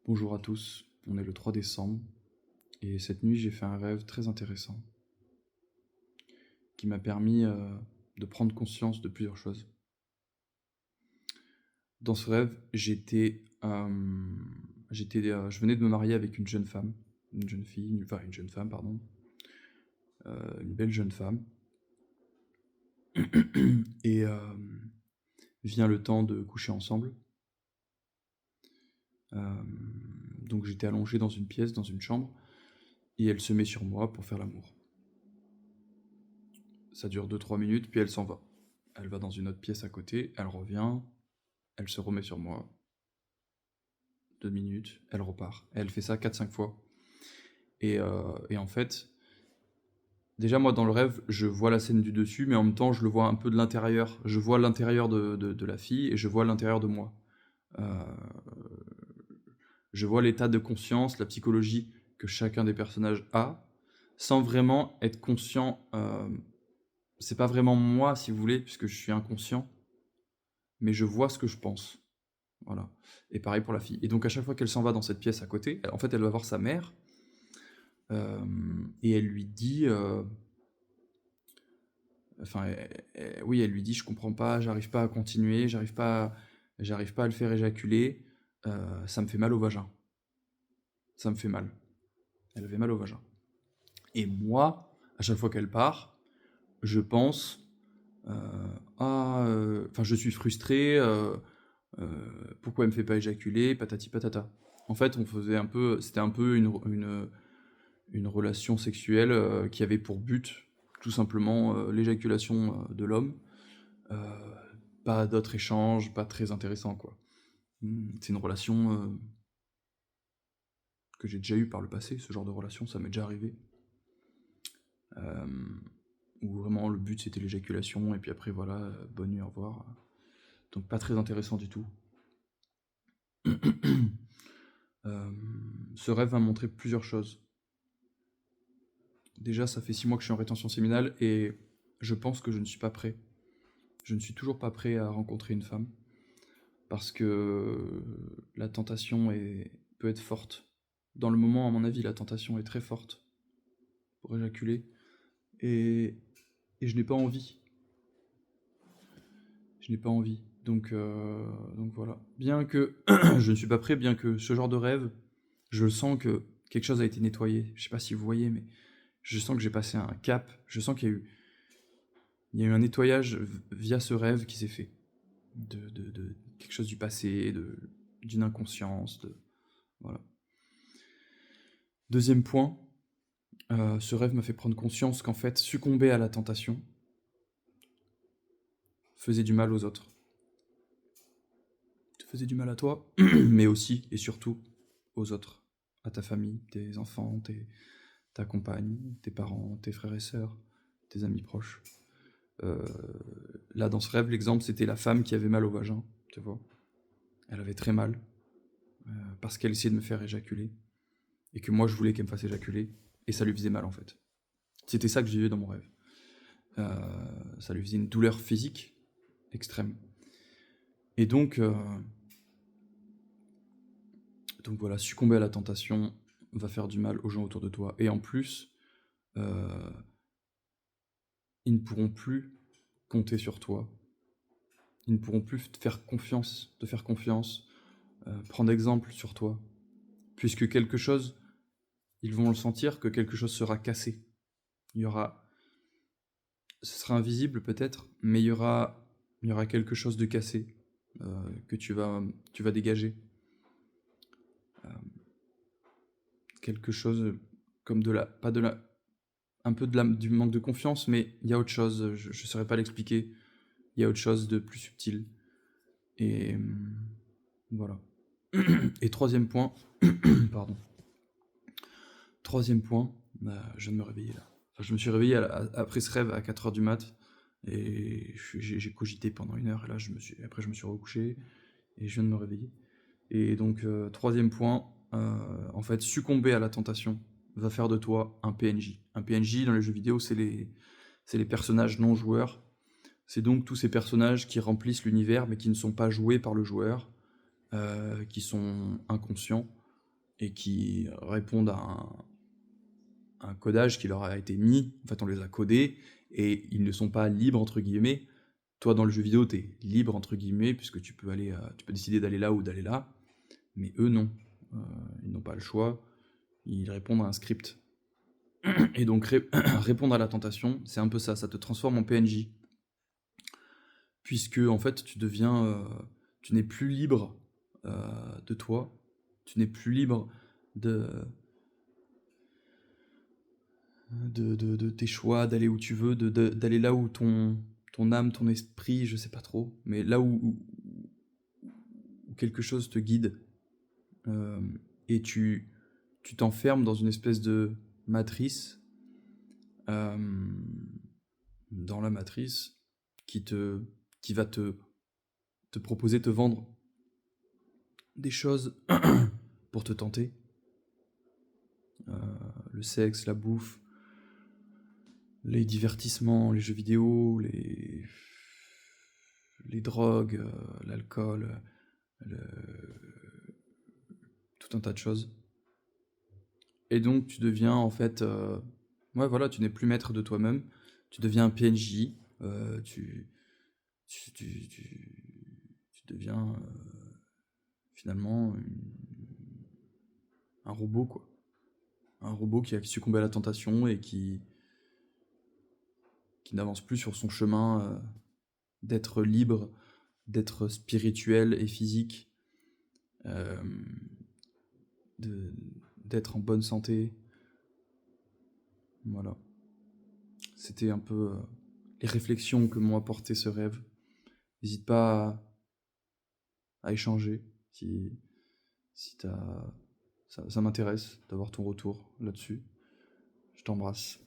Bonjour à tous, on est le 3 décembre et cette nuit j'ai fait un rêve très intéressant qui m'a permis de prendre conscience de plusieurs choses. Dans ce rêve, je venais de me marier avec une jeune femme, une jeune fille, enfin une jeune femme, pardon, une belle jeune femme. Et vient le temps de coucher ensemble. Donc j'étais allongé dans une pièce, dans une chambre, et elle se met sur moi pour faire l'amour. Ça dure 2-3 minutes, puis elle s'en va. Elle va dans une autre pièce à côté, elle revient, elle se remet sur moi. 2 minutes, elle repart. Et elle fait ça 4-5 fois. Et en fait, déjà moi dans le rêve, je vois la scène du dessus, mais en même temps je le vois un peu de l'intérieur. Je vois l'intérieur de la fille et je vois l'intérieur de moi. Euh, je vois l'état de conscience, la psychologie que chacun des personnages a, sans vraiment être conscient. C'est pas vraiment moi, si vous voulez, puisque je suis inconscient, mais je vois ce que je pense. Voilà. Et pareil pour la fille. Et donc à chaque fois qu'elle s'en va dans cette pièce à côté, en fait elle va voir sa mère, et elle lui dit, enfin, oui, elle lui dit, je comprends pas, j'arrive pas à continuer, j'arrive pas à le faire éjaculer, ça me fait mal au vagin. Ça me fait mal. Elle avait mal au vagin. Et moi, à chaque fois qu'elle part, je pense, enfin, je suis frustré, pourquoi elle me fait pas éjaculer, patati patata. En fait, c'était un peu une relation sexuelle qui avait pour but tout simplement l'éjaculation de l'homme. Euh, Pas d'autres échanges, pas très intéressant quoi. C'est une relation que j'ai déjà eue par le passé, ce genre de relation, ça m'est déjà arrivé. Euh, où vraiment le but c'était l'éjaculation, et puis après voilà, bonne nuit, au revoir. Donc pas très intéressant du tout. Euh, Ce rêve m'a montré plusieurs choses. Déjà, ça fait 6 mois que je suis en rétention séminale et je pense que je ne suis pas prêt. Je ne suis toujours pas prêt à rencontrer une femme parce que la tentation peut être forte. Dans le moment, à mon avis, la tentation est très forte pour éjaculer et, et je n'ai pas envie. Je n'ai pas envie. Donc voilà. Bien que je ne suis pas prêt, bien que ce genre de rêve, je sens que quelque chose a été nettoyé. Je sais pas si vous voyez, mais je sens que j'ai passé un cap. Je sens il y a eu un nettoyage via ce rêve qui s'est fait. De quelque chose du passé, d'une inconscience. Voilà. Deuxième point, ce rêve m'a fait prendre conscience qu'en fait, succomber à la tentation faisait du mal aux autres. Te faisait du mal à toi, mais aussi et surtout aux autres. À ta famille, tes enfants, ta compagne, tes parents, tes frères et sœurs, tes amis proches. Euh, Là, dans ce rêve, l'exemple, c'était la femme qui avait mal au vagin, tu vois. Elle avait très mal, parce qu'elle essayait de me faire éjaculer, et que moi, je voulais qu'elle me fasse éjaculer, et ça lui faisait mal, en fait. C'était ça que je vivais dans mon rêve. Ça lui faisait une douleur physique extrême. Et donc voilà, succomber à la tentation va faire du mal aux gens autour de toi. Et en plus, euh, ils ne pourront plus compter sur toi. Ils ne pourront plus te faire confiance, prendre exemple sur toi. Puisque quelque chose, ils vont le sentir que quelque chose sera cassé. Ce sera invisible peut-être, mais il y aura quelque chose de cassé que tu vas dégager. Euh, Quelque chose comme pas de la, un peu du manque de confiance, mais il y a autre chose. Je ne saurais pas l'expliquer. Il y a autre chose de plus subtil. Et voilà. Et troisième point, pardon. Troisième point, je viens de me réveiller là. Enfin, je me suis réveillé après ce rêve à 4h du mat, et j'ai cogité pendant 1 heure, et là après je me suis recouché, et je viens de me réveiller. Et donc, troisième point, en fait, succomber à la tentation va faire de toi un PNJ. Un PNJ dans les jeux vidéo, c'est les personnages non joueurs. C'est donc tous ces personnages qui remplissent l'univers, mais qui ne sont pas joués par le joueur, qui sont inconscients, et qui répondent à un codage qui leur a été mis. En fait, on les a codés et ils ne sont pas libres, entre guillemets. Toi, dans le jeu vidéo, tu es libre, entre guillemets, puisque tu peux décider d'aller là ou d'aller là. Mais eux, non. Euh, Ils n'ont pas le choix. Ils répondent à un script. Et donc, répondre à la tentation, c'est un peu ça. Ça te transforme en PNJ. Puisque, en fait, tu n'es plus libre de toi. Tu n'es plus libre de, de tes choix, d'aller où tu veux, d'aller là où ton âme, ton esprit, je sais pas trop, mais là où quelque chose te guide. euh, et tu t'enfermes dans une espèce de matrice, euh, dans la matrice, qui, te, qui va te proposer, te vendre des choses pour te tenter. Le sexe, la bouffe, les divertissements, les jeux vidéo, les drogues, l'alcool, tout un tas de choses. Et donc tu deviens en fait, ouais voilà, tu n'es plus maître de toi-même, tu deviens un PNJ, tu, tu, tu, tu deviens finalement un robot quoi. Un robot qui a succombé à la tentation et qui n'avance plus sur son chemin d'être libre, d'être spirituel et physique, euh, de, d'être en bonne santé. Voilà. C'était un peu les réflexions que m'ont apporté ce rêve. N'hésite pas à échanger si t'as... Ça m'intéresse d'avoir ton retour là-dessus. Je t'embrasse.